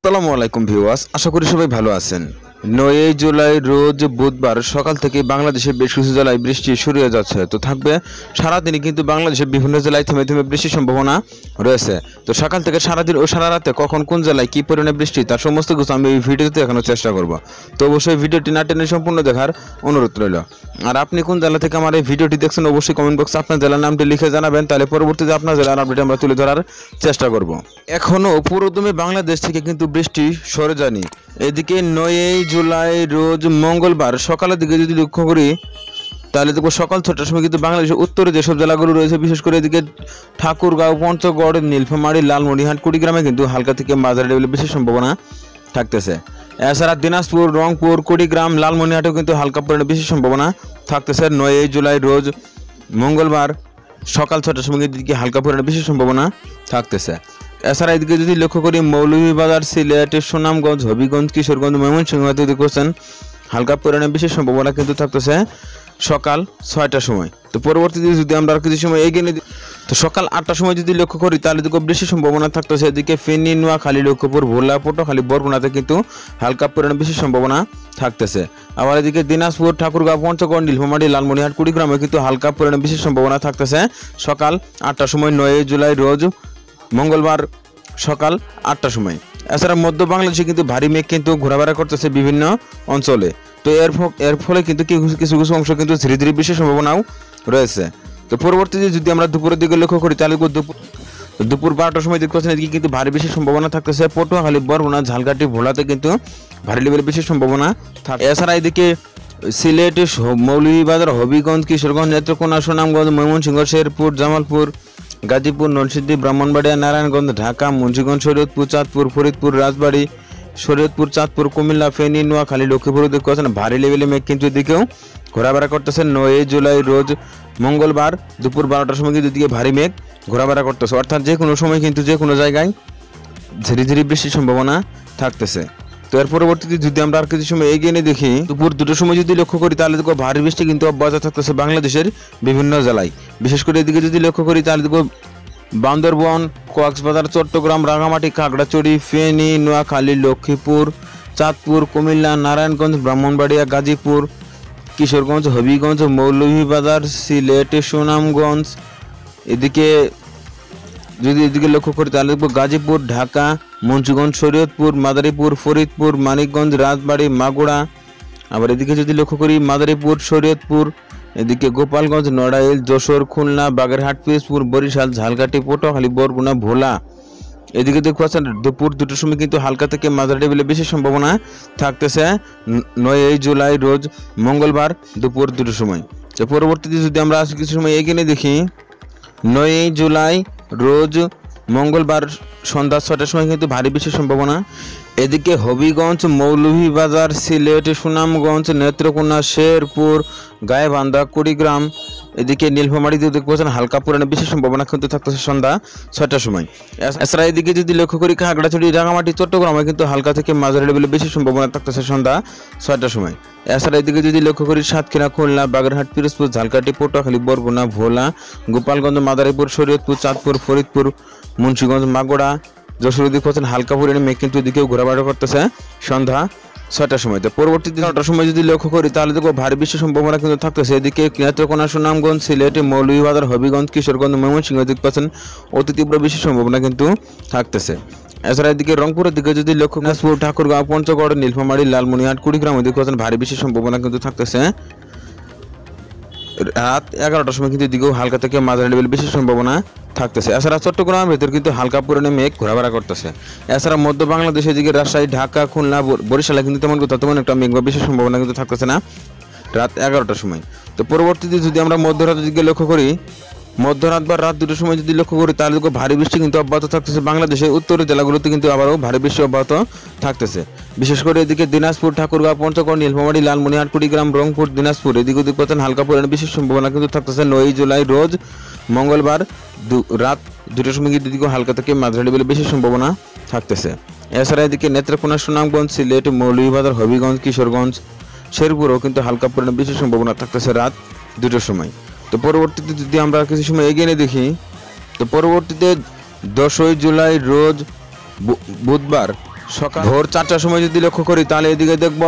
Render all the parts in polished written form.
আসসালামু আলাইকুম ভিউয়ার্স, আশা করি সবাই ভালো আছেন। 9 জুলাই রোজ বুধবার সকাল থেকে বাংলাদেশের বেশ কিছু জেলায় বৃষ্টি শুরু হয়ে যাচ্ছে। তো থাকবে সারাদিনই কিন্তু বাংলাদেশের বিভিন্ন জেলায় থেমে থেমে বৃষ্টির সম্ভাবনা রয়েছে। তো সকাল থেকে সারাদিন ও সারা রাতে কখন কোন জেলায় কী পরিমাণে বৃষ্টি তার সমস্ত কিছু আমি এই ভিডিওতে দেখানোর চেষ্টা করব। তো অবশ্যই ভিডিওটি না টেনে সম্পূর্ণ দেখার অনুরোধ রইল। আর আপনি কোন জেলা থেকে আমার এই ভিডিওটি দেখছেন অবশ্যই কমেন্ট বক্সে আপনার জেলার নামটি লিখে জানাবেন, তাহলে পরবর্তীতে আপনার জেলার আপডেট আমরা তুলে ধরার চেষ্টা করব। এখনও পুরোদমে বাংলাদেশ থেকে কিন্তু বৃষ্টি সরে যায়নি। এদিকে 9 জুলাই রোজ মঙ্গলবার সকালের দিকে যদি লক্ষ্য করি তাহলে দেখবো সকাল 6টার সময় কিন্তু বাংলাদেশের উত্তরে যেসব জেলাগুলো রয়েছে, বিশেষ করে এদিকে ঠাকুরগাঁও, পঞ্চগড়, নীলফামারী, লালমনিরহাট, কুড়িগ্রামে কিন্তু হালকা থেকে মাঝারি লেভেলের বেশি সম্ভাবনা থাকতেছে। এছাড়া দিনাজপুর, রংপুর, কুড়িগ্রাম, লালমনিরহাটেও কিন্তু হালকা পরিমাণে বেশি সম্ভাবনা থাকতেছে 9 জুলাই রোজ মঙ্গলবার সকাল 6টার সময় এদিকে হালকা পরিমাণে বেশি সম্ভাবনা থাকতেছে। এছাড়া এদিকে যদি লক্ষ্য করি মৌলভীবাজার, সিলেট, সুনামগঞ্জ, হবিগঞ্জ, কিশোরগঞ্জ, ময়মনসিংহ দেখছেন হালকা পরিমাণে বেশি সম্ভাবনা কিন্তু থাকতেছে সকাল 6টার সময়। তো পরবর্তীতে যদি আমরা আর কিছু সময় এগিয়ে নিই, তো সকাল 8টার সময় যদি লক্ষ্য করি তাহলে দেখো বেশি সম্ভাবনা থাকতেছে এদিকে ফেনী, নোয়াখালী, লক্ষ্মীপুর, ভোলা, পটুয়াখালী, বরগুনাতে কিন্তু হালকা পরিমাণে বেশি সম্ভাবনা থাকতেছে। আবার এদিকে দিনাজপুর, ঠাকুরগাঁও, পঞ্চগড়, নীলফামারী, লালমনিরহাট, কুড়িগ্রামে কিন্তু হালকা পরিমাণে বেশি সম্ভাবনা থাকতেছে সকাল 8টার সময় 9 জুলাই রোজ মঙ্গলবার সকাল 8টার সময়। এছাড়া মধ্য বাংলাদেশে কিন্তু ভারী মেঘ কিন্তু ঘোরাফেরা করতেছে বিভিন্ন অঞ্চলে। তো এর ফলে কিন্তু কিছু কিছু অংশ কিন্তু ধীরে ধীরে বৃষ্টির সম্ভাবনাও রয়েছে। তো পরবর্তীতে যদি আমরা দুপুরের দিকে লক্ষ্য করি তাহলে দুপুর 12টার সময় দেখতে পাচ্ছেন এদিকে কিন্তু ভারী বেশি সম্ভাবনা থাকতেছে পটুয়াখালী, বরগুনা, ঝালকাঠি, ভোলাতে কিন্তু ভারী লেভেলের বেশি সম্ভাবনা থাকে। এছাড়া এদিকে সিলেট, মৌলভীবাজার, হবিগঞ্জ, কিশোরগঞ্জ, নেত্রকোনা, সুনামগঞ্জ, ময়মনসিংহ, শেরপুর, জামালপুর, গাজীপুর, নরসিংদী, ব্রাহ্মণবাড়িয়া, নারায়ণগঞ্জ, ঢাকা, মুন্সিগঞ্জ, শরীয়তপুর, চাঁদপুর, ফরিদপুর, রাজবাড়ী, শরীয়তপুর, চাঁদপুর, কুমিল্লা, ফেনী, নোয়াখালী, লক্ষ্মীপুর দেখতে পাচ্ছেন ভারী লেভেলের মেঘ কিন্তু এদিকেও ঘোরাফেরা করতেছে 9 জুলাই রোজ মঙ্গলবার দুপুর 12টার সময় কিন্তু এদিকে ভারী মেঘ ঘোরাফেরা করতেছে। অর্থাৎ যে কোনো সময় কিন্তু যে কোনো জায়গায় ধীরে ধীরে বৃষ্টির সম্ভাবনা থাকতেছে। তো এর পরবর্তীতে যদি আমরা আর কিছু সময় এগিয়ে নিয়ে দেখি, দুপুর 2টার সময় যদি লক্ষ্য করি তাহলে দেখো ভারী বৃষ্টি কিন্তু অব্যাহত থাকতেছে বাংলাদেশের বিভিন্ন জেলায়। বিশেষ করে এদিকে যদি লক্ষ্য করি তাহলে দেখো বান্দরবন, কক্সবাজার, চট্টগ্রাম, রাঙামাটি, খাগড়াছড়ি, ফেনী, নোয়াখালী, লক্ষ্মীপুর, চাঁদপুর, কুমিল্লা, নারায়ণগঞ্জ, ব্রাহ্মণবাড়িয়া, গাজীপুর, কিশোরগঞ্জ, হবিগঞ্জ, মৌলভীবাজার, সিলেট, সুনামগঞ্জ, এদিকে লক্ষ্য করি তাহলে দেখবো গাজীপুর, ঢাকা, মুন্সিগঞ্জ, শরীয়তপুর, মাদারীপুর, ফরিদপুর, মানিকগঞ্জ, রাজবাড়ী, মাগুরা। আবার এদিকে যদি লক্ষ্য করি মাদারীপুর, শরীয়তপুর, এদিকে গোপালগঞ্জ, নড়াইল, যশোর, খুলনা, বাগেরহাট, পিরোজপুর, বরিশাল, ঝালকাঠি, পটুয়াখালী, বরগুনা, ভোলা। এদিকে দেখতে পাচ্ছেন দুপুর 2টার সময় কিন্তু হালকা থেকে মাঝারি লেভেলের বেশি সম্ভাবনা থাকতেছে 9 জুলাই রোজ মঙ্গলবার দুপুর 2টার সময়। তো পরবর্তীতে যদি আমরা কিছু সময় এগিয়ে দেখি 9 জুলাই রোজ মঙ্গলবার সন্ধ্যা 6টার সময় কিন্তু ভারী বৃষ্টির সম্ভাবনা। এদিকে হবিগঞ্জ, মৌলভীবাজার, সিলেট, সুনামগঞ্জ, নেত্রকোনা, শেরপুর, গাইবান্ধা, কুড়িগ্রাম, এদিকে নীলফামারীতে দেখতে পাচ্ছেন হালকা পরিমাণে বেশি সম্ভাবনা কিন্তু থাকতেছে সন্ধ্যা 6টার সময়। এছাড়া এদিকে যদি লক্ষ্য করি খাগড়াছড়ি, রাঙামাটি, চট্টগ্রামে কিন্তু হালকা থেকে মাঝারি লেভেলে বেশি সম্ভাবনা থাকতেছে সন্ধ্যা 6টার সময়। এছাড়া এদিকে যদি লক্ষ্য করি সাতক্ষীরা, খুলনা, বাগেরহাট, পিরোজপুর, ঝালকাঠি, পটুয়াখালী, বরগুনা, ভোলা, গোপালগঞ্জ, মাদারীপুর, শরীয়তপুর, চাঁদপুর, ফরিদপুর, মুন্সিগঞ্জ, মাগুরা, যশোর দেখতে পাচ্ছেন হালকা পরিমাণে মেঘ কিন্তু এদিকেও ঘোরাফেরা করতেছে সন্ধ্যা 6টার সময়। তো পরবর্তীতে 9টার সময় যদি লক্ষ্য করি তাহলে দেখো ভারী বৃষ্টির সম্ভাবনা কিন্তু থাকতেছে এদিকে নেত্রকোনা, সুনামগঞ্জ, সিলেট, মৌলভীবাজার, হবিগঞ্জ, কিশোরগঞ্জ, ময়মনসিংহ দেখতে পাচ্ছেন অতি তীব্র বৃষ্টির সম্ভাবনা কিন্তু থাকতেছে। এছাড়া এদিকে রংপুরের দিকে যদি লক্ষ্য দিনাজপুর, ঠাকুরগাঁও, পঞ্চগড়, নীলফামারী, লালমনিরহাট, কুড়িগ্রাম দেখতে পাচ্ছেন ভারী বৃষ্টির সম্ভাবনা কিন্তু থাকতেছে রাত 11টার সময় কিন্তু এদিকেও হালকা থেকে মাঝারি লেভেল বেশি সম্ভাবনা থাকতেছে। এছাড়া চট্টগ্রামের ভেতর কিন্তু হালকা পরিমাণে মেঘ ঘোরাফেরা করতেছে। এছাড়া মধ্য বাংলাদেশের দিকে রাজশাহী, ঢাকা, খুলনা, বরিশালে কিন্তু তেমন একটা মেঘ বা বেশি সম্ভাবনা কিন্তু থাকতেছে না রাত 11টার সময়। তো পরবর্তীতে যদি আমরা মধ্যরাতের দিকে লক্ষ্য করি, মধ্যরাত বা রাত 2টার সময় যদি লক্ষ্য করি তাহলে ভারী বৃষ্টি কিন্তু অব্যাহত থাকতেছে বাংলাদেশের উত্তরের জেলাগুলোতে কিন্তু আবারও ভারী বৃষ্টি অব্যাহত থাকতেছে। বিশেষ করে এদিকে দিনাজপুর, ঠাকুরগাঁও, পঞ্চগড়, নীলফামারী, লালমনিরহাট, কুড়িগ্রাম, রংপুর, দিনাজপুর এদিকে দেখতে পাচ্ছেন হালকা পরিমাণে বেশি সম্ভাবনা কিন্তু থাকতেছে 9 জুলাই রোজ মঙ্গলবার রাত 2টার সময় কিন্তু এদিকে হালকা থেকে মাঝারি লেভেলে বেশি সম্ভাবনা থাকতেছে। এছাড়া এদিকে নেত্রকোনা, সুনামগঞ্জ, সিলেট, মৌলভীবাজার, হবিগঞ্জ, কিশোরগঞ্জ, শেরপুরও কিন্তু হালকা পরিমাণে বেশি সম্ভাবনা থাকতেছে রাত 2টার সময়। তো পরবর্তীতে যদি আমরা কিছু সময় এগিয়ে দেখি, তো পরবর্তীতে 10 জুলাই রোজ বুধবার সকাল ভোর 4টার সময় যদি লক্ষ্য করি তাহলে এদিকে দেখব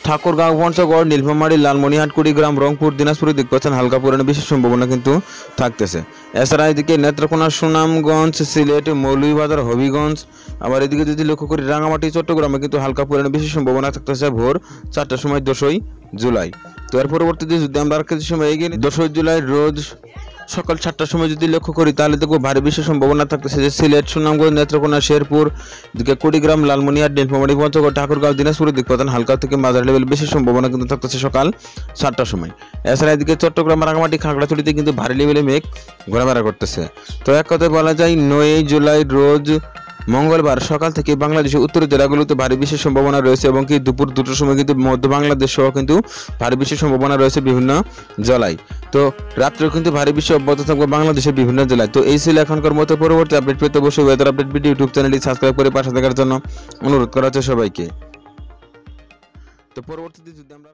ঠাকুরগাঁও, পঞ্চগড়, নীলফামারী, লালমনিরহাট, কুড়িগ্রাম, রংপুর, দিনাজপুরের দিক পাচ্ছেন হালকা পরিমাণে বেশি সম্ভাবনা কিন্তু থাকতেছে। এছাড়া এদিকে নেত্রকোনা, সুনামগঞ্জ, সিলেট, মৌলভীবাজার, হবিগঞ্জ, আবার এদিকে যদি লক্ষ্য করি রাঙামাটি, চট্টগ্রামে কিন্তু হালকা পরিমাণে বেশি সম্ভাবনা থাকতেছে ভোর 4টার সময় 10ই জুলাই। তো এর পরবর্তীতে যদি আমরা আর কিছু সময় এগিয়ে নিই, 10ই জুলাই রোজ সকাল 7টার সময় যদি লক্ষ্য করি তাহলে দেখবো ভারী বৃষ্টির সম্ভাবনা থাকতেছে যে সিলেট, সুনামগঞ্জ, নেত্রকোনা, শেরপুর, এদিকে কুড়িগ্রাম, লালমনিরহাট, নীলফামারী, পঞ্চগড়, ঠাকুরগাঁও, দিনাজপুরের দিক পাচ্ছেন হালকা থেকে মাঝারি লেভেল বেশি সম্ভাবনা কিন্তু থাকতেছে সকাল 7টার সময়। এছাড়া এদিকে চট্টগ্রাম, রাঙামাটি, খাগড়াছড়িতে কিন্তু ভারী লেভেলে মেঘ ঘোরাফেরা করতেছে। তো এক কথায় বলা যায় 9ই জুলাই রোজ মঙ্গলবার সকাল থেকে বাংলাদেশের উত্তরের জেলাগুলোতে ভারী বৃষ্টির সম্ভাবনা রয়েছে এবং কি দুপুর 2টার সময় কিন্তু মধ্য বাংলাদেশ সহ কিন্তু ভারী বৃষ্টির সম্ভাবনা রয়েছে বিভিন্ন জেলায়। তো রাত্রেও কিন্তু ভারী বৃষ্টি অব্যাহত থাকবে বাংলাদেশের বিভিন্ন জেলায়। তো এই ছিল এখনকার মতো। পরবর্তী আপডেট পেতে অবশ্যই ওয়েদার আপডেট ভিডিও ইউটিউব চ্যানেলটি সাবস্ক্রাইব করে পাশে থাকার জন্য অনুরোধ করা হচ্ছে সবাইকে। তো পরবর্তীতে যদি আমরা